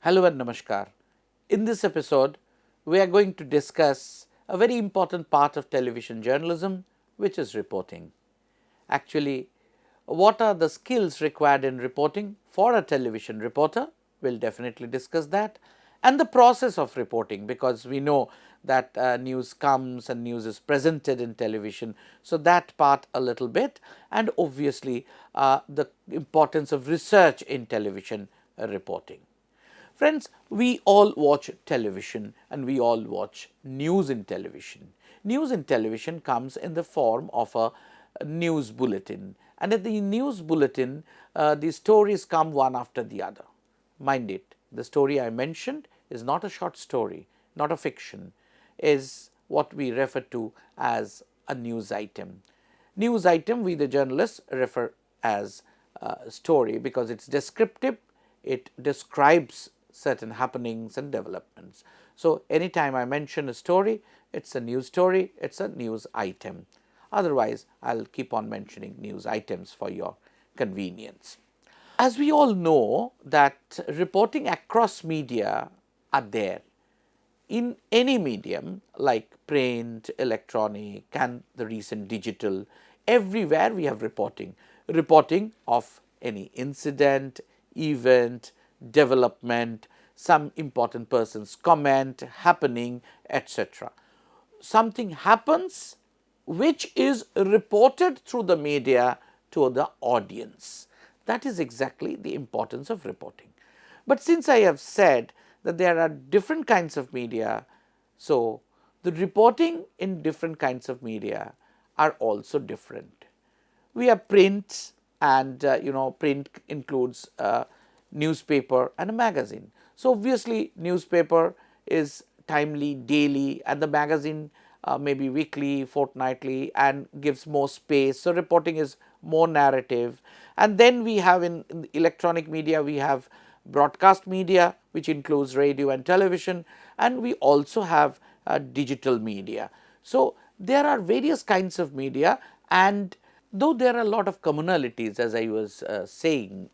Hello and Namaskar. In this episode, we are going to discuss a very important part of television journalism, which is reporting. Actually, what are the skills required in reporting for a television reporter? We'll definitely discuss that. And the process of reporting, because we know that news comes and news is presented in television. So, that part a little bit, and obviously, the importance of research in television reporting. Friends, we all watch television and we all watch news in television. News in television comes in the form of a news bulletin, and at the news bulletin, the stories come one after the other. Mind it, the story I mentioned is not a short story, not a fiction, is what we refer to as a news item. News item we the journalists refer as a story because it's descriptive, it describes certain happenings and developments. So, anytime I mention a story, it's a news story, it's a news item. Otherwise, I'll keep on mentioning news items for your convenience. As we all know that reporting across media are there in any medium like print, electronic and the recent digital. Everywhere we have reporting of any incident, event, development, some important person's comment, happening, etc. Something happens which is reported through the media to the audience. That is exactly the importance of reporting. But since I have said that there are different kinds of media, so the reporting in different kinds of media are also different. We have print and print includes a newspaper and a magazine. So, obviously, newspaper is timely, daily, and the magazine maybe weekly, fortnightly and gives more space. So, reporting is more narrative. And then we have in electronic media, we have broadcast media which includes radio and television, and we also have digital media. So, there are various kinds of media, and though there are a lot of commonalities as I was saying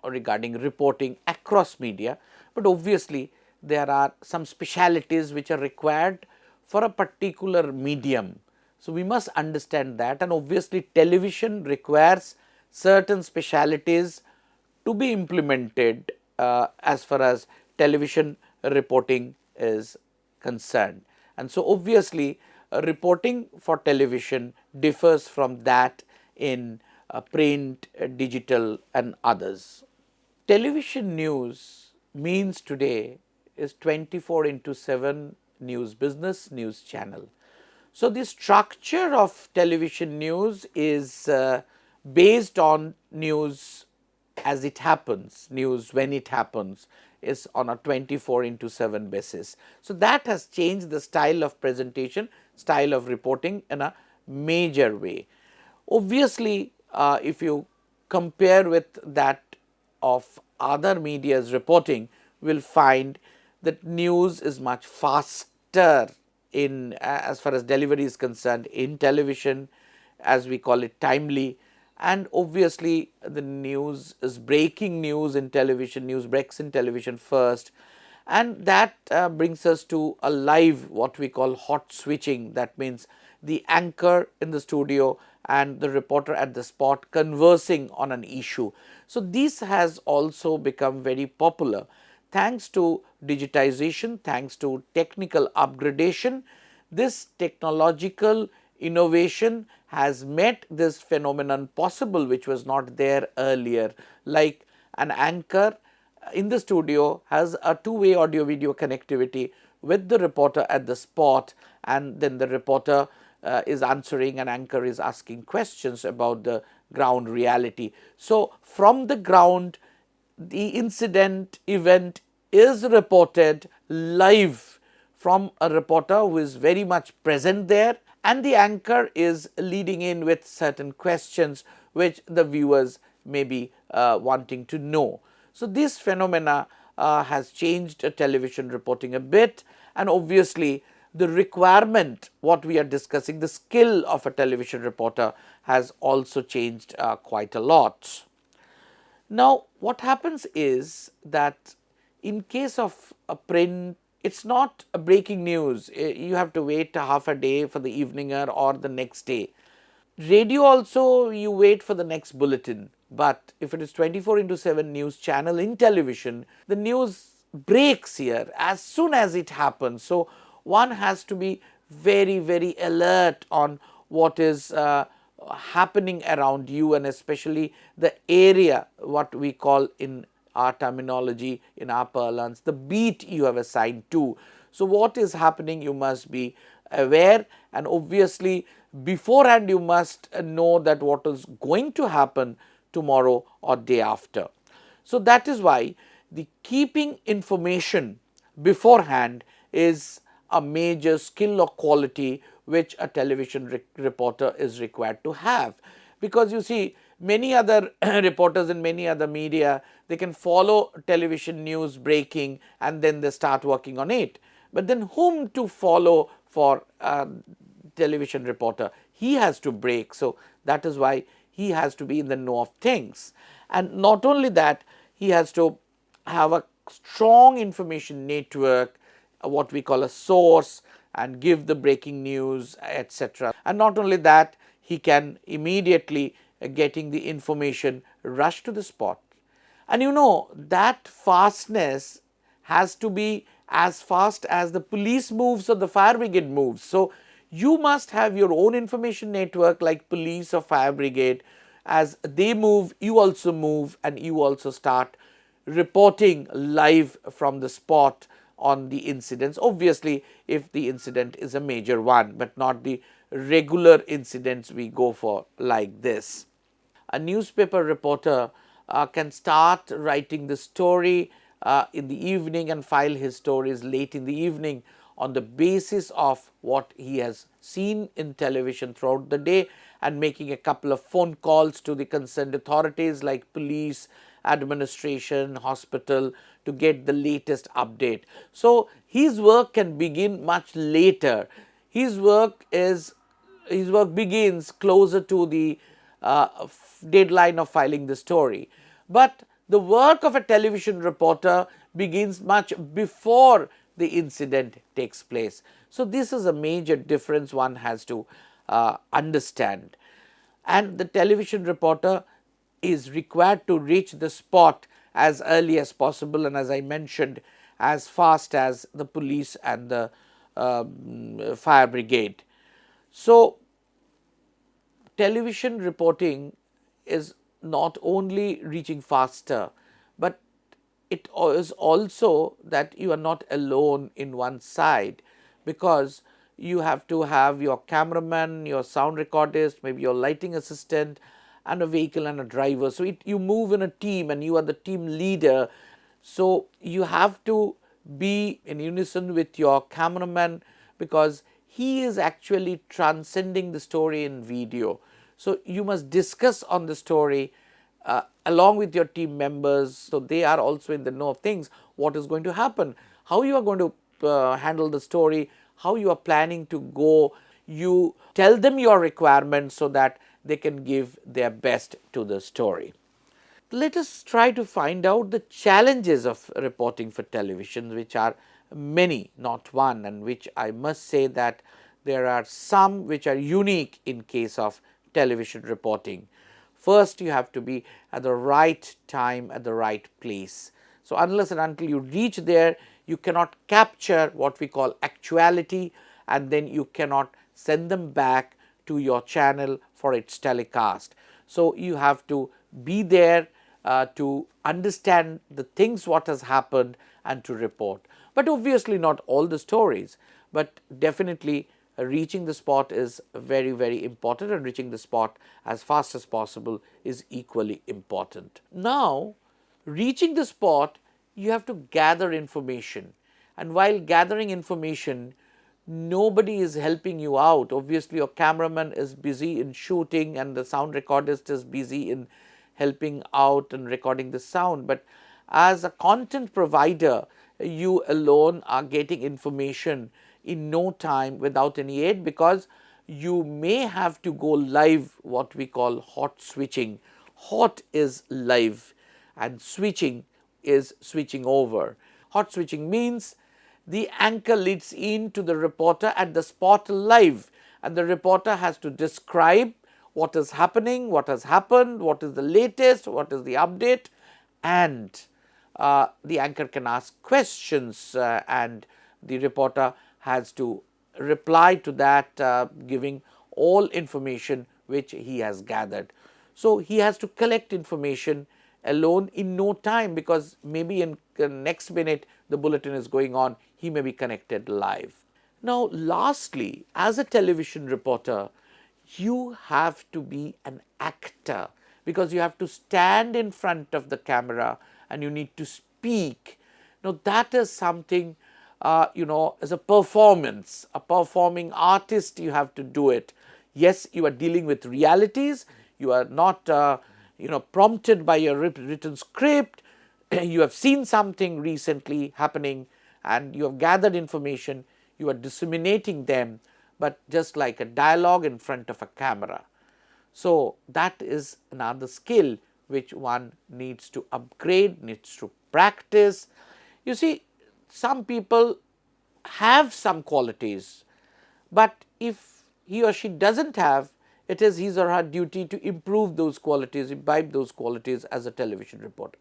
regarding reporting across media, but obviously there are some specialities which are required for a particular medium. So, we must understand that, and obviously television requires certain specialities to be implemented as far as television reporting is concerned. And so, obviously, reporting for television differs from that in print, digital and others. Television news means today is 24 into 7 news business, news channel. So, the structure of television news is based on news as it happens, news when it happens is on a 24 into 7 basis. So, that has changed the style of presentation, style of reporting in a major way. Obviously, if you compare with that of other media's reporting, we will find that news is much faster in as far as delivery is concerned in television, as we call it timely, and obviously the news is breaking news in television, news breaks in television first, and that brings us to a live what we call hot switching. That means the anchor in the studio and the reporter at the spot conversing on an issue. So, this has also become very popular thanks to digitization, thanks to technical upgradation. This technological innovation has made this phenomenon possible which was not there earlier, like an anchor in the studio has a two-way audio video connectivity with the reporter at the spot, and then the reporter is answering and anchor is asking questions about the ground reality. So, from the ground the incident event is reported live from a reporter who is very much present there, and the anchor is leading in with certain questions which the viewers may be wanting to know. So, this phenomena has changed television reporting a bit, and obviously the requirement what we are discussing, the skill of a television reporter has also changed quite a lot. Now, what happens is that In case of a print, it's not a breaking news. You have to wait a half a day for the eveninger or the next day. Radio also, you wait for the next bulletin, but if it is 24 into 7 news channel in television, the news breaks here as soon as it happens. So one has to be very alert on what is happening around you, and especially the area, what we call in our terminology, in our parlance, the beat you have assigned to. So what is happening, you must be aware, and obviously beforehand you must know that what is going to happen tomorrow or day after. So that is why the keeping information beforehand is a major skill or quality which a television reporter is required to have. Because you see, many other reporters in many other media, they can follow television news breaking and then they start working on it. But then whom to follow for television reporter? He has to break. So that is why he has to be in the know of things. And not only that, he has to have a strong information network, what we call a source, and give the breaking news, etc. And not only that, he can immediately getting the information rush to the spot. And you know that fastness has to be as fast as the police moves or the fire brigade moves. So you must have your own information network like police or fire brigade. As they move, you also move, and you also start reporting live from the spot on the incidents. Obviously, if the incident is a major one, but not the regular incidents we go for like this. A newspaper reporter can start writing the story in the evening and file his stories late in the evening on the basis of what he has seen in television throughout the day, and making a couple of phone calls to the concerned authorities like police, administration, hospital, to get the latest update. So his work can begin much later. His work begins closer to the deadline of filing the story. But the work of a television reporter begins much before the incident takes place. So this is a major difference one has to understand. And the television reporter is required to reach the spot as early as possible, and as I mentioned, as fast as the police and the fire brigade. So television reporting is not only reaching faster, but it is also that you are not alone in one side, because you have to have your cameraman, your sound recordist, maybe your lighting assistant, and a vehicle and a driver. So you move in a team and you are the team leader. So you have to be in unison with your cameraman, because he is actually transcending the story in video. So you must discuss on the story along with your team members, so they are also in the know of things, what is going to happen, how you are going to handle the story, how you are planning to go. You tell them your requirements so that they can give their best to the story. Let us try to find out the challenges of reporting for television, which are many, not one, and which I must say that there are some which are unique in case of television reporting. First, you have to be at the right time at the right place. So unless and until you reach there, you cannot capture what we call actuality, and then you cannot send them back to your channel for its telecast. So you have to be there to understand the things what has happened and to report. But obviously not all the stories, but definitely reaching the spot is very important, and reaching the spot as fast as possible is equally important. Now, reaching the spot, you have to gather information, and while gathering information, nobody is helping you out. Obviously, your cameraman is busy in shooting and the sound recordist is busy in helping out and recording the sound. But as a content provider, you alone are getting information in no time without any aid, because you may have to go live, what we call hot switching. Hot is live and switching is switching over. Hot switching means the anchor leads in to the reporter at the spot live, and the reporter has to describe what is happening, what has happened, what is the latest, what is the update, and the anchor can ask questions and the reporter has to reply to that, giving all information which he has gathered. So, he has to collect information alone in no time, because maybe in the next minute the bulletin is going on, he may be connected live. Now, lastly, as a television reporter, you have to be an actor, because you have to stand in front of the camera and you need to speak. Now, that is something as a performance, a performing artist, you have to do it. Yes, you are dealing with realities, you are not prompted by your written script, you have seen something recently happening and you have gathered information, you are disseminating them, but just like a dialogue in front of a camera. So, that is another skill which one needs to upgrade, needs to practice. You see, some people have some qualities, but if he or she does not have, it is his or her duty to improve those qualities, imbibe those qualities as a television reporter.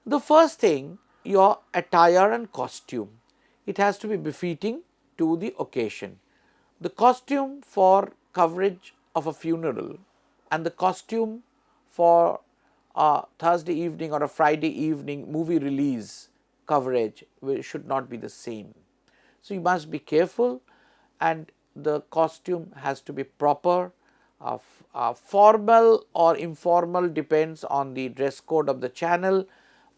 The first thing, your attire and costume, it has to be befitting to the occasion. The costume for coverage of a funeral and the costume for a Thursday evening or a Friday evening movie release coverage should not be the same. So, you must be careful, and the costume has to be proper. Formal or informal depends on the dress code of the channel,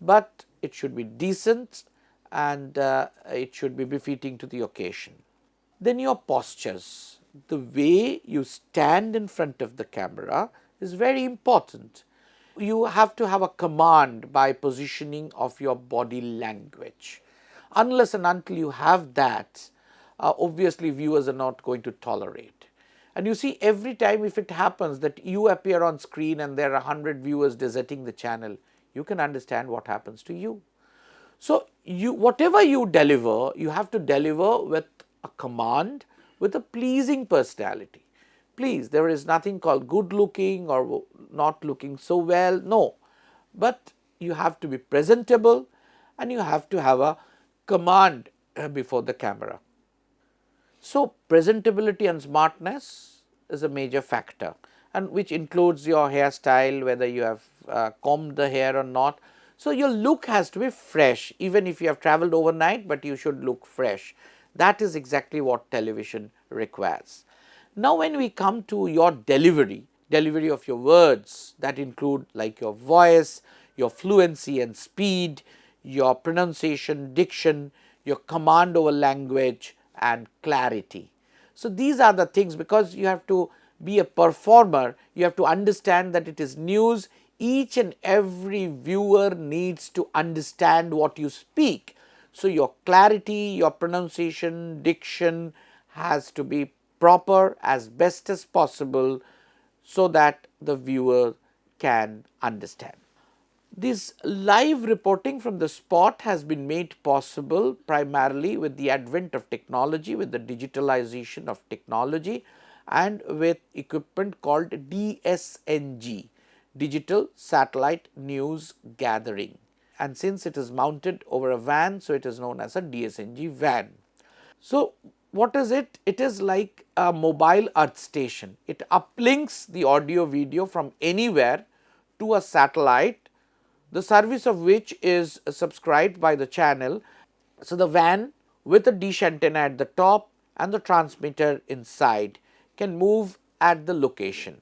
but it should be decent and it should be befitting to the occasion. Then your postures, the way you stand in front of the camera is very important. You have to have a command by positioning of your body language. Unless and until you have that, obviously viewers are not going to tolerate. And you see, every time if it happens that you appear on screen and there are 100 viewers deserting the channel, you can understand what happens to you. So, whatever you deliver, you have to deliver with a command, with a pleasing personality. Please, there is nothing called good looking or not looking so well, no, but you have to be presentable and you have to have a command before the camera. So, presentability and smartness is a major factor, and which includes your hairstyle, whether you have combed the hair or not. So, your look has to be fresh, even if you have traveled overnight, but you should look fresh. That is exactly what television requires. Now, when we come to your delivery of your words, that include like your voice, your fluency and speed, your pronunciation, diction, your command over language and clarity. So, these are the things, because you have to be a performer, you have to understand that it is news. Each and every viewer needs to understand what you speak. So, your clarity, your pronunciation, diction has to be proper as best as possible, so that the viewer can understand. This live reporting from the spot has been made possible primarily with the advent of technology, with the digitalization of technology, and with equipment called DSNG, Digital Satellite News Gathering. And since it is mounted over a van, so it is known as a DSNG van. So, what is it? It is like a mobile earth station. It uplinks the audio video from anywhere to a satellite, the service of which is subscribed by the channel. So, the van with a dish antenna at the top and the transmitter inside can move at the location,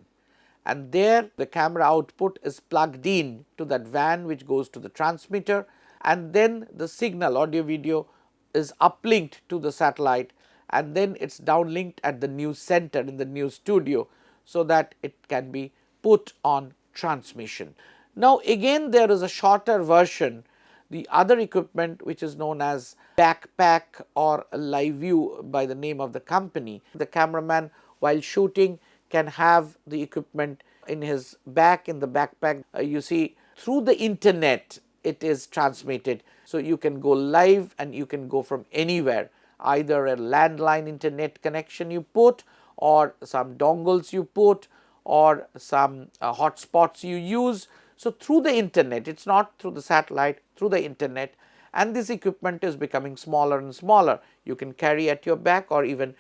and there the camera output is plugged in to that van, which goes to the transmitter, and then the signal audio video is uplinked to the satellite, and then it is downlinked at the news center in the news studio, so that it can be put on transmission. Now, again there is a shorter version, the other equipment which is known as backpack or live view by the name of the company. The cameraman, while shooting, can have the equipment in his back, in the backpack. You see, through the internet it is transmitted. So you can go live and you can go from anywhere, either a landline internet connection you put, or some dongles you put, or some hotspots you use. So through the internet, it is not through the satellite, through the internet, and this equipment is becoming smaller and smaller. You can carry at your back, or even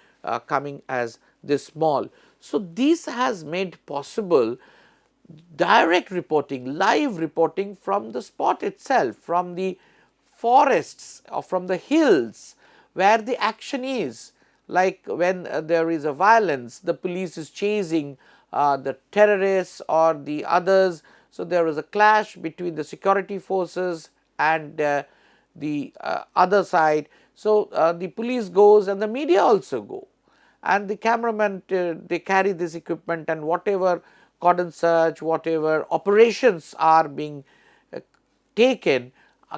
coming as this small. So this has made possible direct reporting, live reporting from the spot itself, from the forests or from the hills where the action is. Like when there is a violence, the police is chasing the terrorists or the others. So there is a clash between the security forces and the other side. So the police goes and the media also go, and the cameraman, they carry this equipment, and whatever cordon search, whatever operations are being taken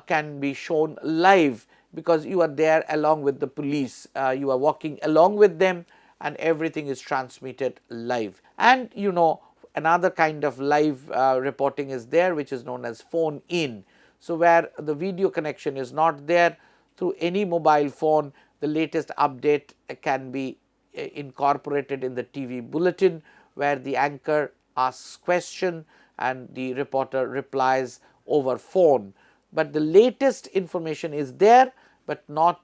can be shown live, because you are there along with the police, you are walking along with them, and everything is transmitted live. And another kind of live reporting is there, which is known as phone in. So where the video connection is not there, through any mobile phone, the latest update can be incorporated in the TV bulletin, where the anchor asks question and the reporter replies over phone. But the latest information is there, but not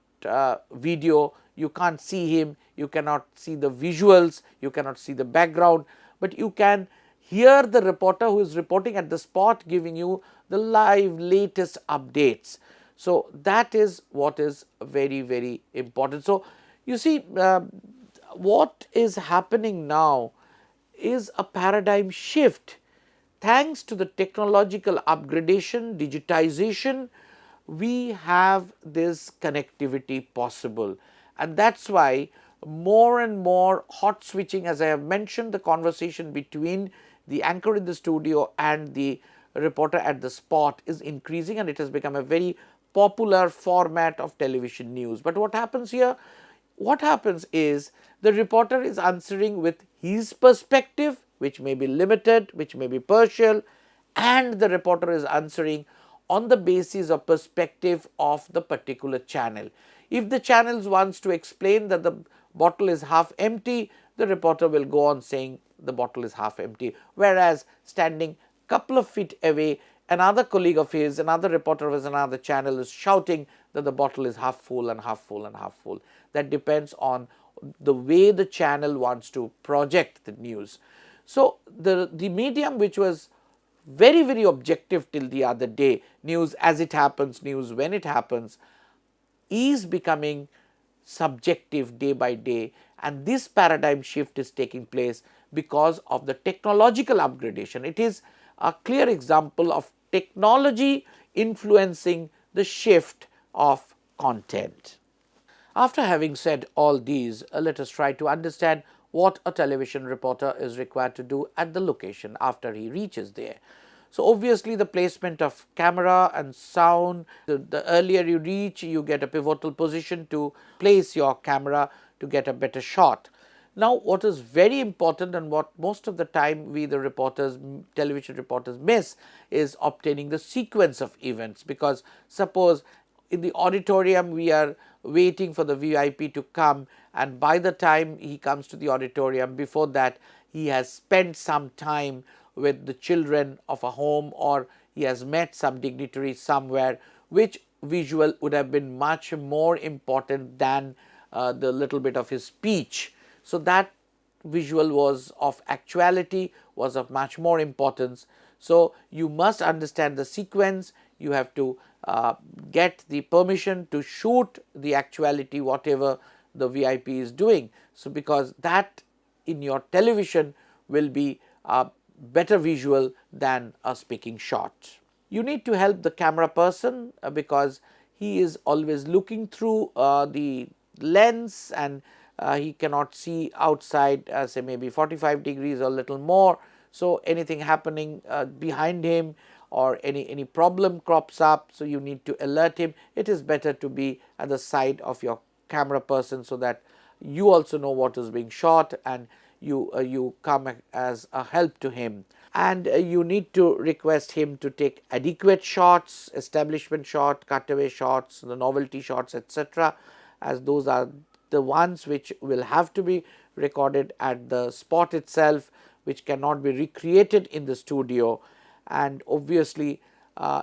video. You can't see him, you cannot see the visuals, you cannot see the background, but you can hear the reporter who is reporting at the spot giving you the live latest updates. So that is what is very, very important. So you see, what is happening now is a paradigm shift. Thanks to the technological upgradation, digitization, we have this connectivity possible, and that is why more and more hot switching, as I have mentioned, the conversation between the anchor in the studio and the reporter at the spot is increasing, and it has become a very popular format of television news. But what happens here? What happens is the reporter is answering with his perspective, which may be limited, which may be partial, and the reporter is answering on the basis of perspective of the particular channel. If the channel wants to explain that the bottle is half empty, the reporter will go on saying the bottle is half empty, whereas standing couple of feet away, another colleague of his, another reporter of his, another channel is shouting that the bottle is half full and half full and half full. That depends on the way the channel wants to project the news. So the medium, which was very, very objective till the other day, news as it happens, news when it happens, is becoming subjective day by day, and this paradigm shift is taking place because of the technological upgradation. It is a clear example of technology influencing the shift of content. After having said all these, let us try to understand what a television reporter is required to do at the location after he reaches there. So obviously the placement of camera and sound, the earlier you reach, you get a pivotal position to place your camera to get a better shot. Now what is very important, and what most of the time we the reporters, television reporters, miss, is obtaining the sequence of events. Because suppose in the auditorium we are waiting for the VIP to come, and by the time he comes to the auditorium, before that he has spent some time with the children of a home, or he has met some dignitary somewhere, which visual would have been much more important than the little bit of his speech. So that visual was of actuality, was of much more importance. So you must understand the sequence, you have to get the permission to shoot the actuality whatever the VIP is doing. So because that in your television will be a better visual than a speaking shot. You need to help the camera person because he is always looking through the lens, and he cannot see outside say maybe 45 degrees or a little more. So anything happening behind him, or any problem crops up, so you need to alert him. It is better to be at the side of your camera person, so that you also know what is being shot and you come as a help to him, and you need to request him to take adequate shots, establishment shot, cutaway shots, the novelty shots, etc., as those are the ones which will have to be recorded at the spot itself, which cannot be recreated in the studio. And obviously,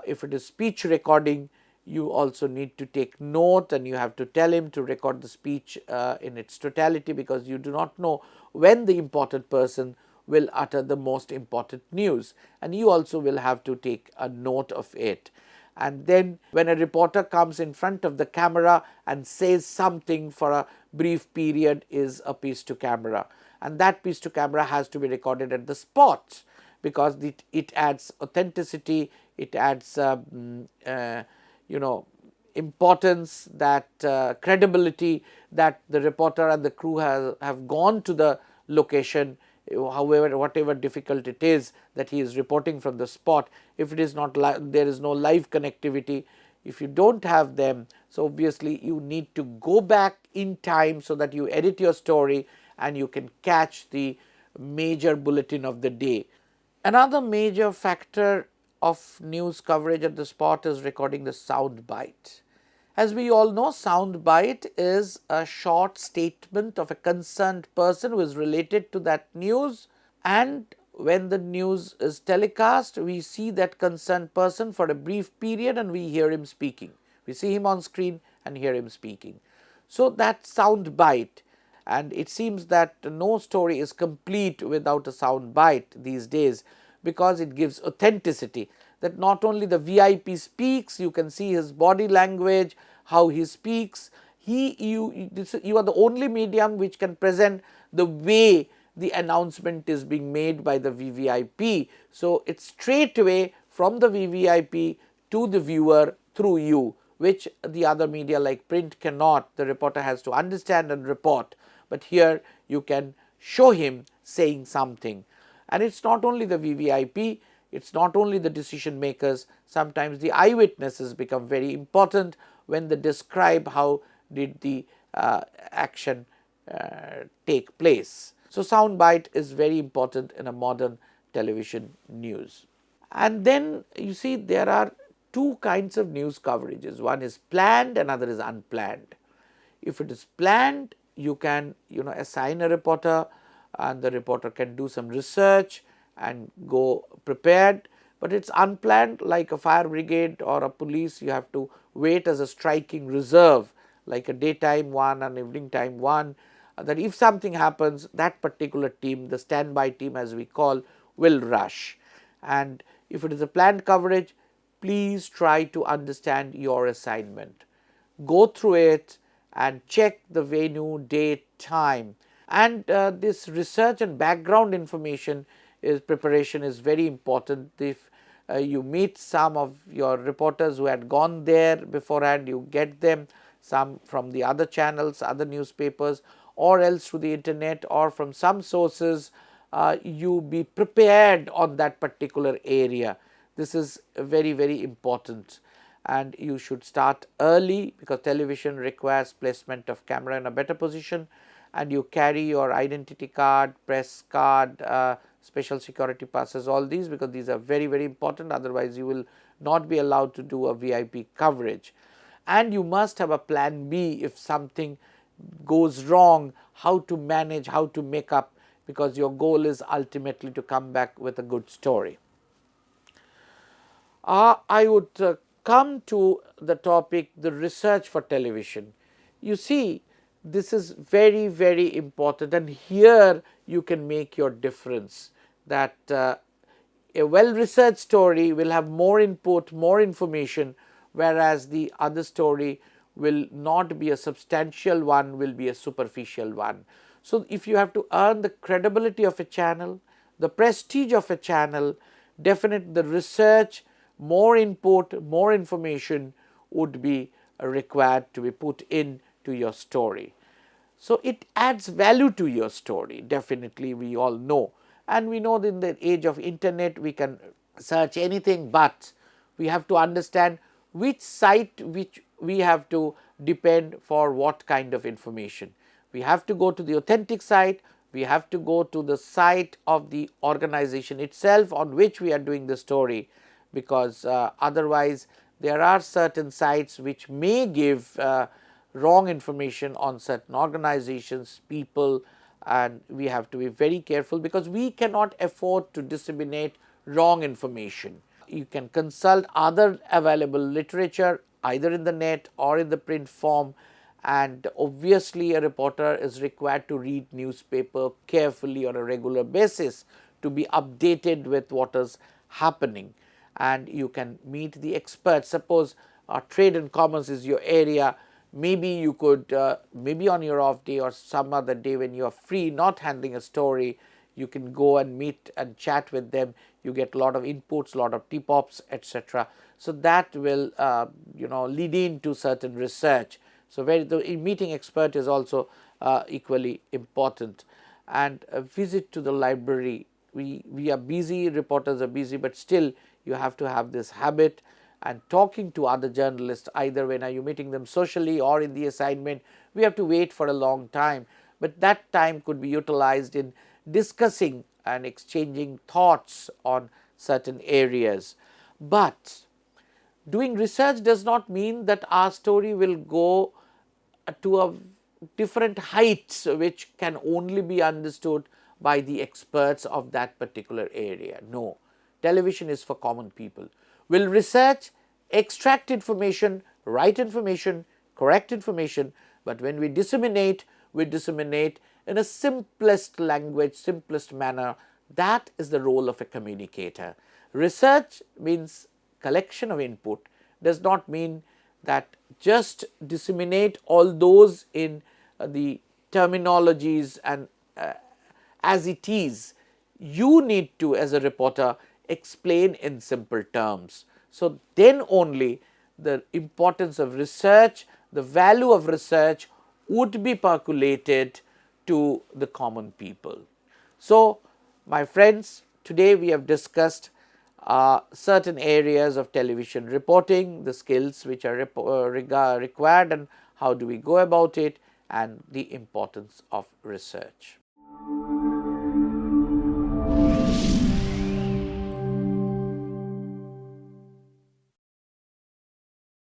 if it is speech recording, you also need to take note, and you have to tell him to record the speech in its totality, because you do not know when the important person will utter the most important news, and you also will have to take a note of it. And then when a reporter comes in front of the camera and says something for a brief period, is a piece to camera, and that piece to camera has to be recorded at the spot, because it adds authenticity, it adds importance, that credibility, that the reporter and the crew have gone to the location, however, whatever difficult it is, that he is reporting from the spot. If it is not there is no live connectivity, if you don't have them, so obviously you need to go back in time so that you edit your story and you can catch the major bulletin of the day. Another major factor of news coverage at the spot is recording the sound bite. As we all know, sound bite is a short statement of a concerned person who is related to that news, and when the news is telecast, we see that concerned person for a brief period and we hear him speaking. We see him on screen and hear him speaking. So that sound bite, and it seems that no story is complete without a sound bite these days, because it gives authenticity, that not only the VIP speaks, you can see his body language, how he speaks. You are the only medium which can present the way the announcement is being made by the VVIP. So it's straight away from the VVIP to the viewer through you, which the other media like print cannot. The reporter has to understand and report, but here you can show him saying something. And it's not only the VVIP, it's not only the decision makers, sometimes the eyewitnesses become very important when they describe how did the action take place. So soundbite is very important in a modern television news. And then you see there are two kinds of news coverages. One is planned, another is unplanned. If it is planned, you can assign a reporter, and the reporter can do some research and go prepared. But it's unplanned, like a fire brigade or a police, you have to wait as a striking reserve, like a daytime one and evening time one, that if something happens, that particular team, the standby team as we call, will rush. And if it is a planned coverage, please try to understand your assignment. Go through it and check the venue, date, time. And this research and background information preparation is very important. If you meet some of your reporters who had gone there beforehand, you get them, some from the other channels, other newspapers, or else through the internet or from some sources, you be prepared on that particular area. This is very, very important, and you should start early, because television requires placement of camera in a better position, and you carry your identity card, press card, special security passes, all these, because these are very, very important, otherwise you will not be allowed to do a VIP coverage. And you must have a plan B if something goes wrong, how to manage, how to make up, because your goal is ultimately to come back with a good story. I would come to the topic, the research for television. You see, this is very, very important, and here you can make your difference, that a well researched story will have more input, more information, whereas the other story will not be a substantial one, will be a superficial one. So if you have to earn the credibility of a channel, the prestige of a channel, definitely the research, more input, more information would be required to be put into your story. So it adds value to your story, definitely, we all know. And we know that in the age of internet we can search anything, but we have to understand which site which we have to depend for what kind of information. We have to go to the authentic site We have to go to the site of the organization itself on which we are doing the story, because otherwise there are certain sites which may give wrong information on certain organizations, people, and we have to be very careful, because we cannot afford to disseminate wrong information. You can consult other available literature either in the net or in the print form, and obviously a reporter is required to read newspaper carefully on a regular basis to be updated with what is happening. And you can meet the experts. Suppose trade and commerce is your area, maybe you could maybe on your off day or some other day when you are free, not handling a story, you can go and meet and chat with them. You get a lot of inputs, a lot of tip-offs, etc. So that will lead into certain research. So the meeting expert is also equally important. And a visit to the library. We are busy, reporters are busy, but still you have to have this habit. And talking to other journalists, either when are you meeting them socially or in the assignment, we have to wait for a long time, but that time could be utilized in discussing and exchanging thoughts on certain areas. But doing research does not mean that our story will go to a different heights which can only be understood by the experts of that particular area. No, television is for common people. Will research, extract information, write information, correct information, but when we disseminate in a simplest language, simplest manner. That is the role of a communicator. Research means collection of input, does not mean that just disseminate all those in the terminologies and as it is. You need to, as a reporter, explain in simple terms. So then only the importance of research, the value of research would be percolated to the common people. So my friends, today we have discussed certain areas of television reporting, the skills which are required and how do we go about it, and the importance of research.